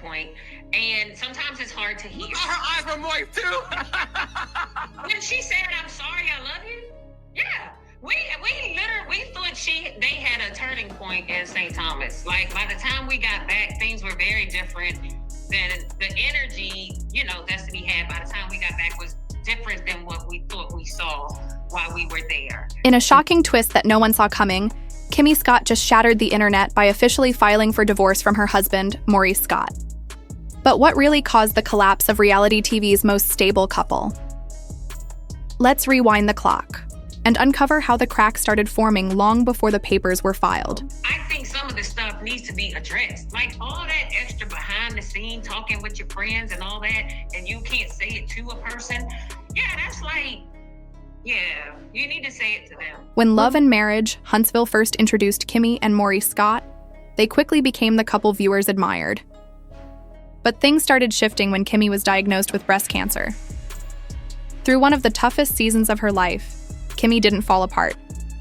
point, and sometimes it's hard to hear. Her eyes were moist too. When she said, "I'm sorry, I love you," yeah, we thought they had a turning point in St. Thomas. Like, by the time we got back, things were very different. Than the energy, Destiny had by the time we got back was different than what we thought we saw while we were there. In a shocking twist that no one saw coming, Kimmi Scott just shattered the internet by officially filing for divorce from her husband, Maurice Scott. But what really caused the collapse of reality TV's most stable couple? Let's rewind the clock and uncover how the cracks started forming long before the papers were filed. I think some of the stuff needs to be addressed. Like all that extra behind the scene talking with your friends and all that, and you can't say it to a person. Yeah, that's like, yeah, you need to say it to them. When Love and Marriage, Huntsville first introduced Kimmi and Maurice Scott, they quickly became the couple viewers admired. But things started shifting when Kimmi was diagnosed with breast cancer. Through one of the toughest seasons of her life, Kimmi didn't fall apart.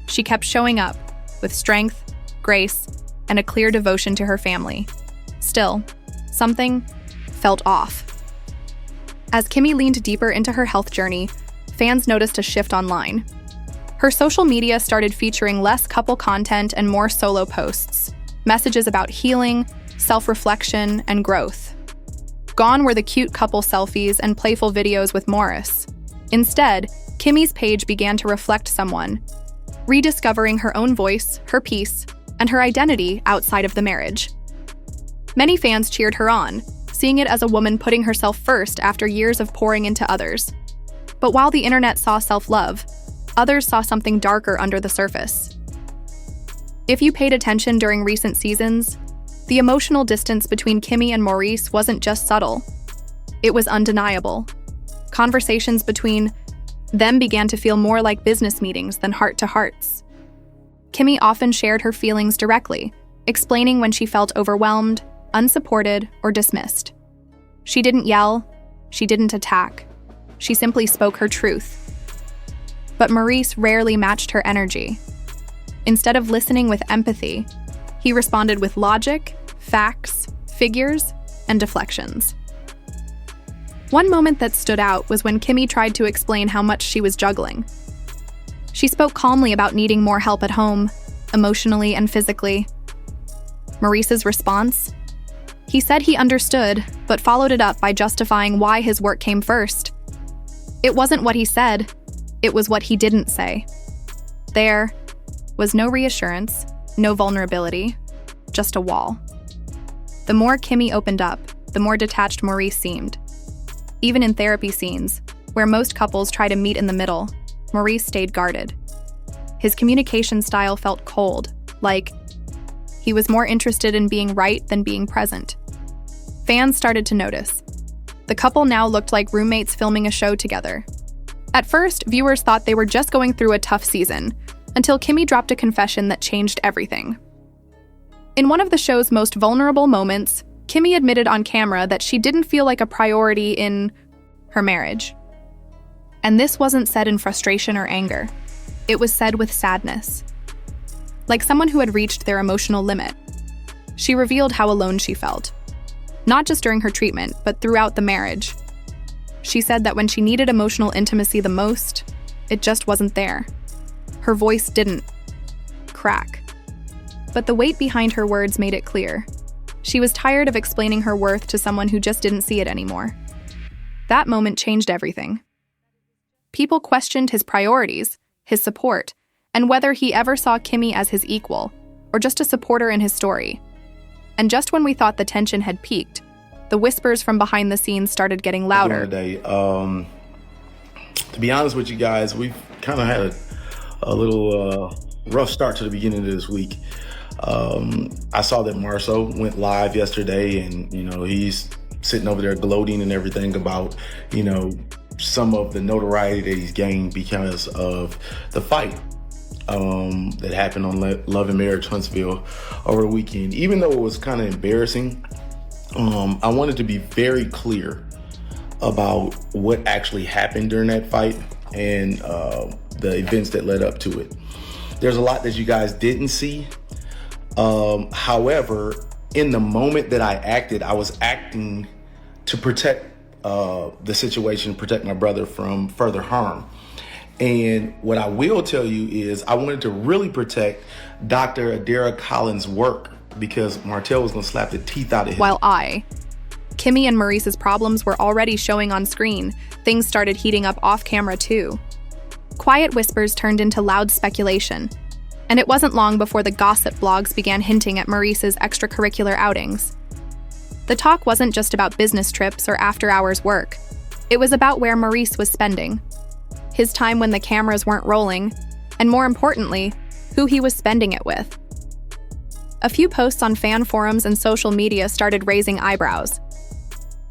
She kept showing up with strength, grace, and a clear devotion to her family. Still, something felt off. As Kimmi leaned deeper into her health journey, fans noticed a shift online. Her social media started featuring less couple content and more solo posts, messages about healing, self-reflection, and growth. Gone were the cute couple selfies and playful videos with Maurice. Instead, Kimmi's page began to reflect someone, rediscovering her own voice, her peace, and her identity outside of the marriage. Many fans cheered her on, seeing it as a woman putting herself first after years of pouring into others. But while the internet saw self-love, others saw something darker under the surface. If you paid attention during recent seasons, the emotional distance between Kimmi and Maurice wasn't just subtle. It was undeniable. Conversations between them began to feel more like business meetings than heart-to-hearts. Kimmi often shared her feelings directly, explaining when she felt overwhelmed, unsupported, or dismissed. She didn't yell, she didn't attack. She simply spoke her truth. But Maurice rarely matched her energy. Instead of listening with empathy, he responded with logic, facts, figures, and deflections. One moment that stood out was when Kimmi tried to explain how much she was juggling. She spoke calmly about needing more help at home, emotionally and physically. Maurice's response? He said he understood, but followed it up by justifying why his work came first. It wasn't what he said, it was what he didn't say. There was no reassurance, no vulnerability, just a wall. The more Kimmi opened up, the more detached Maurice seemed. Even in therapy scenes, where most couples try to meet in the middle, Maurice stayed guarded. His communication style felt cold, like he was more interested in being right than being present. Fans started to notice. The couple now looked like roommates filming a show together. At first, viewers thought they were just going through a tough season, until Kimmi dropped a confession that changed everything. In one of the show's most vulnerable moments, Kimmi admitted on camera that she didn't feel like a priority in her marriage. And this wasn't said in frustration or anger. It was said with sadness. Like someone who had reached their emotional limit. She revealed how alone she felt. Not just during her treatment, but throughout the marriage. She said that when she needed emotional intimacy the most, it just wasn't there. Her voice didn't crack. But the weight behind her words made it clear. She was tired of explaining her worth to someone who just didn't see it anymore. That moment changed everything. People questioned his priorities, his support, and whether he ever saw Kimmi as his equal, or just a supporter in his story. And just when we thought the tension had peaked, the whispers from behind the scenes started getting louder. To be honest with you guys, we've kind of had a little rough start to the beginning of this week. I saw that Marceau went live yesterday, and he's sitting over there gloating and everything about some of the notoriety that he's gained because of the fight that happened on Love and Marriage Huntsville over the weekend. Even though it was kind of embarrassing, I wanted to be very clear about what actually happened during that fight and the events that led up to it. There's a lot that you guys didn't see. However, in the moment that I acted, I was acting to protect the situation, protect my brother from further harm. And what I will tell you is I wanted to really protect Dr. Adara Collins' work because Martell was going to slap the teeth out of him. While Kimmi and Maurice's problems were already showing on screen, things started heating up off camera too. Quiet whispers turned into loud speculation, and it wasn't long before the gossip blogs began hinting at Maurice's extracurricular outings. The talk wasn't just about business trips or after-hours work. It was about where Maurice was spending, his time when the cameras weren't rolling, and more importantly, who he was spending it with. A few posts on fan forums and social media started raising eyebrows.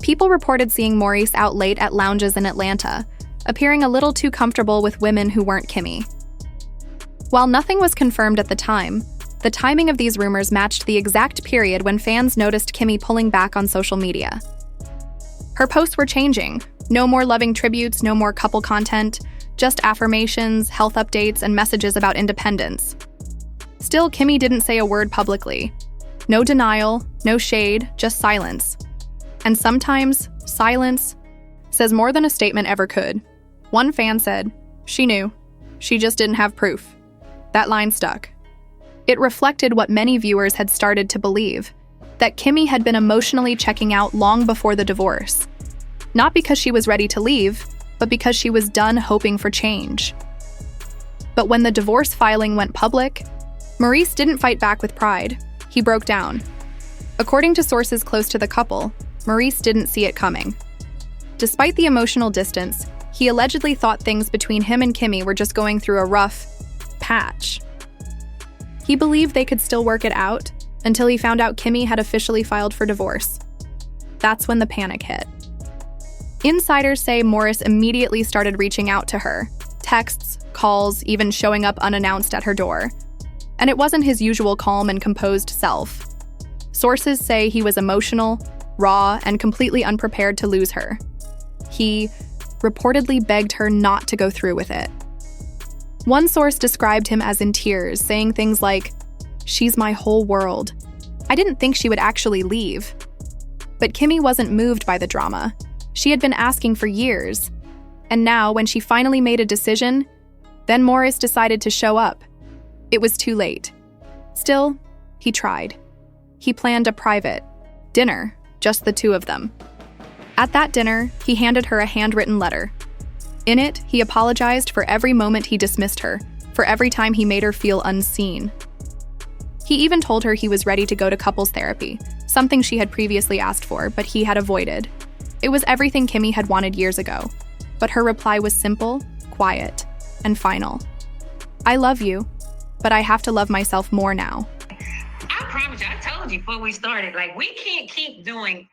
People reported seeing Maurice out late at lounges in Atlanta, appearing a little too comfortable with women who weren't Kimmi. While nothing was confirmed at the time, the timing of these rumors matched the exact period when fans noticed Kimmi pulling back on social media. Her posts were changing. No more loving tributes, no more couple content, just affirmations, health updates, and messages about independence. Still, Kimmi didn't say a word publicly. No denial, no shade, just silence. And sometimes, silence says more than a statement ever could. One fan said, "She knew. She just didn't have proof." That line stuck. It reflected what many viewers had started to believe, that Kimmi had been emotionally checking out long before the divorce. Not because she was ready to leave, but because she was done hoping for change. But when the divorce filing went public, Maurice didn't fight back with pride. He broke down. According to sources close to the couple, Maurice didn't see it coming. Despite the emotional distance, he allegedly thought things between him and Kimmi were just going through a rough patch. He believed they could still work it out until he found out Kimmi had officially filed for divorce. That's when the panic hit. Insiders say Maurice immediately started reaching out to her, texts, calls, even showing up unannounced at her door. And it wasn't his usual calm and composed self. Sources say he was emotional, raw, and completely unprepared to lose her. He reportedly begged her not to go through with it. One source described him as in tears, saying things like, "She's my whole world. I didn't think she would actually leave." But Kimmi wasn't moved by the drama. She had been asking for years. And now, when she finally made a decision, then Maurice decided to show up. It was too late. Still, he tried. He planned a private dinner, just the two of them. At that dinner, he handed her a handwritten letter. In it, he apologized for every moment he dismissed her, for every time he made her feel unseen. He even told her he was ready to go to couples therapy, something she had previously asked for, but he had avoided. It was everything Kimmi had wanted years ago, but her reply was simple, quiet, and final. "I love you, but I have to love myself more now." I promise you, I told you before we started, like, we can't keep doing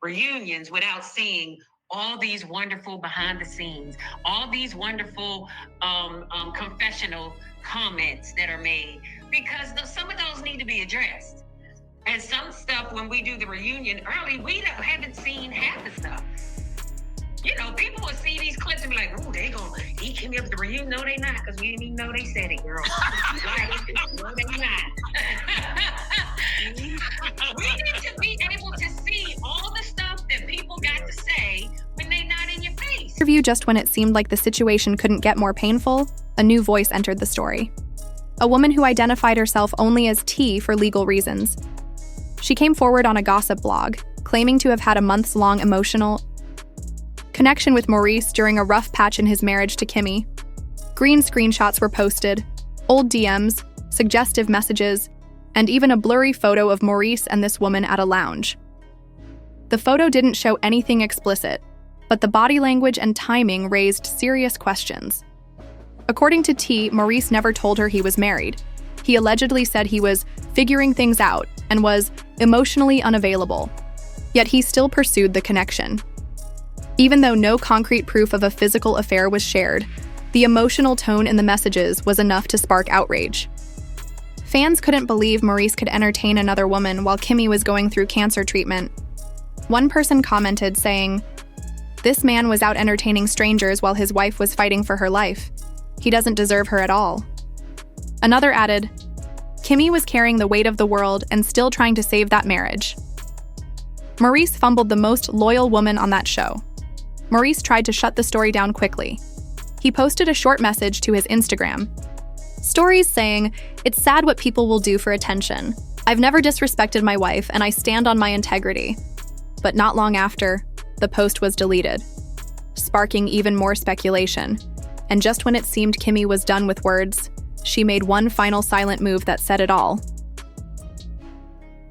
reunions without seeing all these wonderful behind the scenes, all these wonderful confessional comments that are made, because some of those need to be addressed. And some stuff, when we do the reunion early, haven't seen half the stuff. You know, people will see these clips and be like, "Ooh, they gonna eat Kimmi up at the reunion." No, they not, because we didn't even know they said it, girl. Like, no, they not. We need to be able to see all the stuff that people got to say when they're not in your face. Interview just when it seemed like the situation couldn't get more painful, a new voice entered the story. A woman who identified herself only as T for legal reasons. She came forward on a gossip blog, claiming to have had a months-long emotional connection with Maurice during a rough patch in his marriage to Kimmi. Green screenshots were posted, old DMs, suggestive messages, and even a blurry photo of Maurice and this woman at a lounge. The photo didn't show anything explicit, but the body language and timing raised serious questions. According to T, Maurice never told her he was married. He allegedly said he was figuring things out and was emotionally unavailable. Yet he still pursued the connection. Even though no concrete proof of a physical affair was shared, the emotional tone in the messages was enough to spark outrage. Fans couldn't believe Maurice could entertain another woman while Kimmi was going through cancer treatment. One person commented saying, "This man was out entertaining strangers while his wife was fighting for her life. He doesn't deserve her at all." Another added, Kimmi was carrying the weight of the world and still trying to save that marriage. Maurice fumbled the most loyal woman on that show. Maurice tried to shut the story down quickly. He posted a short message to his Instagram. Stories saying, "It's sad what people will do for attention. I've never disrespected my wife and I stand on my integrity." But not long after, the post was deleted, sparking even more speculation. And just when it seemed Kimmi was done with words, she made one final silent move that said it all.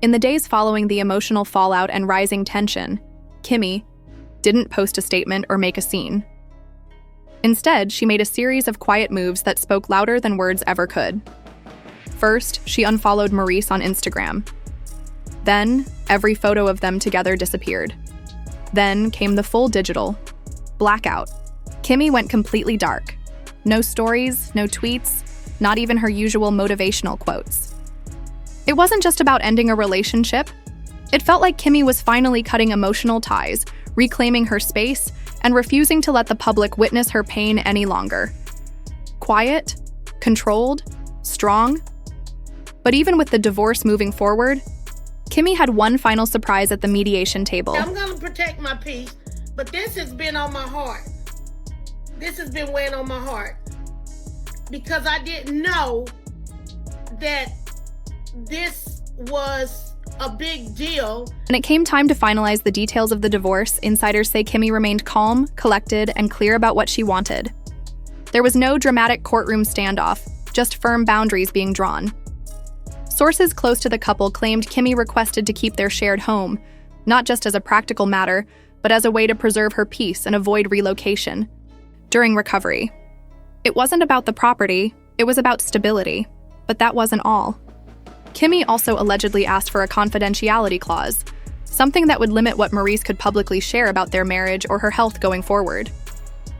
In the days following the emotional fallout and rising tension, Kimmi didn't post a statement or make a scene. Instead, she made a series of quiet moves that spoke louder than words ever could. First, she unfollowed Maurice on Instagram. Then, every photo of them together disappeared. Then came the full digital blackout. Kimmi went completely dark. No stories, no tweets, not even her usual motivational quotes. It wasn't just about ending a relationship. It felt like Kimmi was finally cutting emotional ties, reclaiming her space, and refusing to let the public witness her pain any longer. Quiet, controlled, strong. But even with the divorce moving forward, Kimmi had one final surprise at the mediation table. I'm gonna protect my peace, but this has been on my heart. This has been weighing on my heart because I didn't know that this was a big deal. When it came time to finalize the details of the divorce, insiders say Kimmi remained calm, collected, and clear about what she wanted. There was no dramatic courtroom standoff, just firm boundaries being drawn. Sources close to the couple claimed Kimmi requested to keep their shared home, not just as a practical matter, but as a way to preserve her peace and avoid relocation during recovery. It wasn't about the property, it was about stability. But that wasn't all. Kimmi also allegedly asked for a confidentiality clause, something that would limit what Maurice could publicly share about their marriage or her health going forward.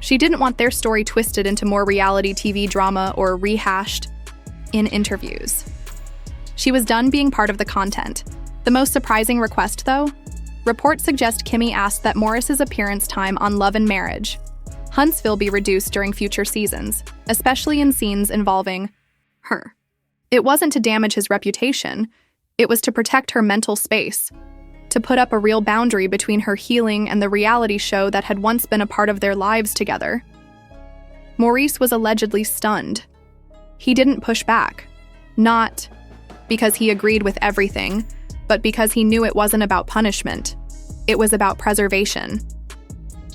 She didn't want their story twisted into more reality TV drama or rehashed in interviews. She was done being part of the content. The most surprising request, though? Reports suggest Kimmi asked that Maurice's appearance time on Love and Marriage, Huntsville, be reduced during future seasons, especially in scenes involving her. It wasn't to damage his reputation, it was to protect her mental space, to put up a real boundary between her healing and the reality show that had once been a part of their lives together. Maurice was allegedly stunned. He didn't push back, not because he agreed with everything, but because he knew it wasn't about punishment. It was about preservation.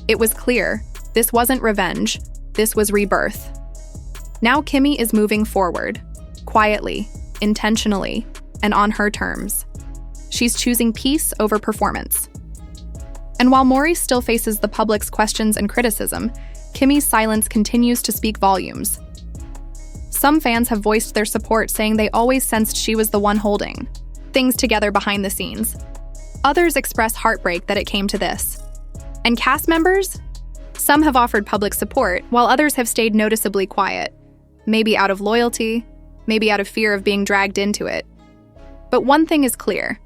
It was clear, this wasn't revenge, this was rebirth. Now Kimmi is moving forward. Quietly, intentionally, and on her terms. She's choosing peace over performance. And while Maurice still faces the public's questions and criticism, Kimmi's silence continues to speak volumes. Some fans have voiced their support, saying they always sensed she was the one holding things together behind the scenes. Others express heartbreak that it came to this. And cast members? Some have offered public support, while others have stayed noticeably quiet, maybe out of loyalty, maybe out of fear of being dragged into it. But one thing is clear.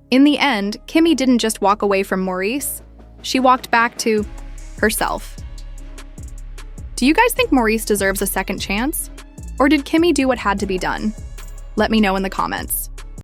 In the end, Kimmi didn't just walk away from Maurice, she walked back to herself. Do you guys think Maurice deserves a second chance? Or did Kimmi do what had to be done? Let me know in the comments.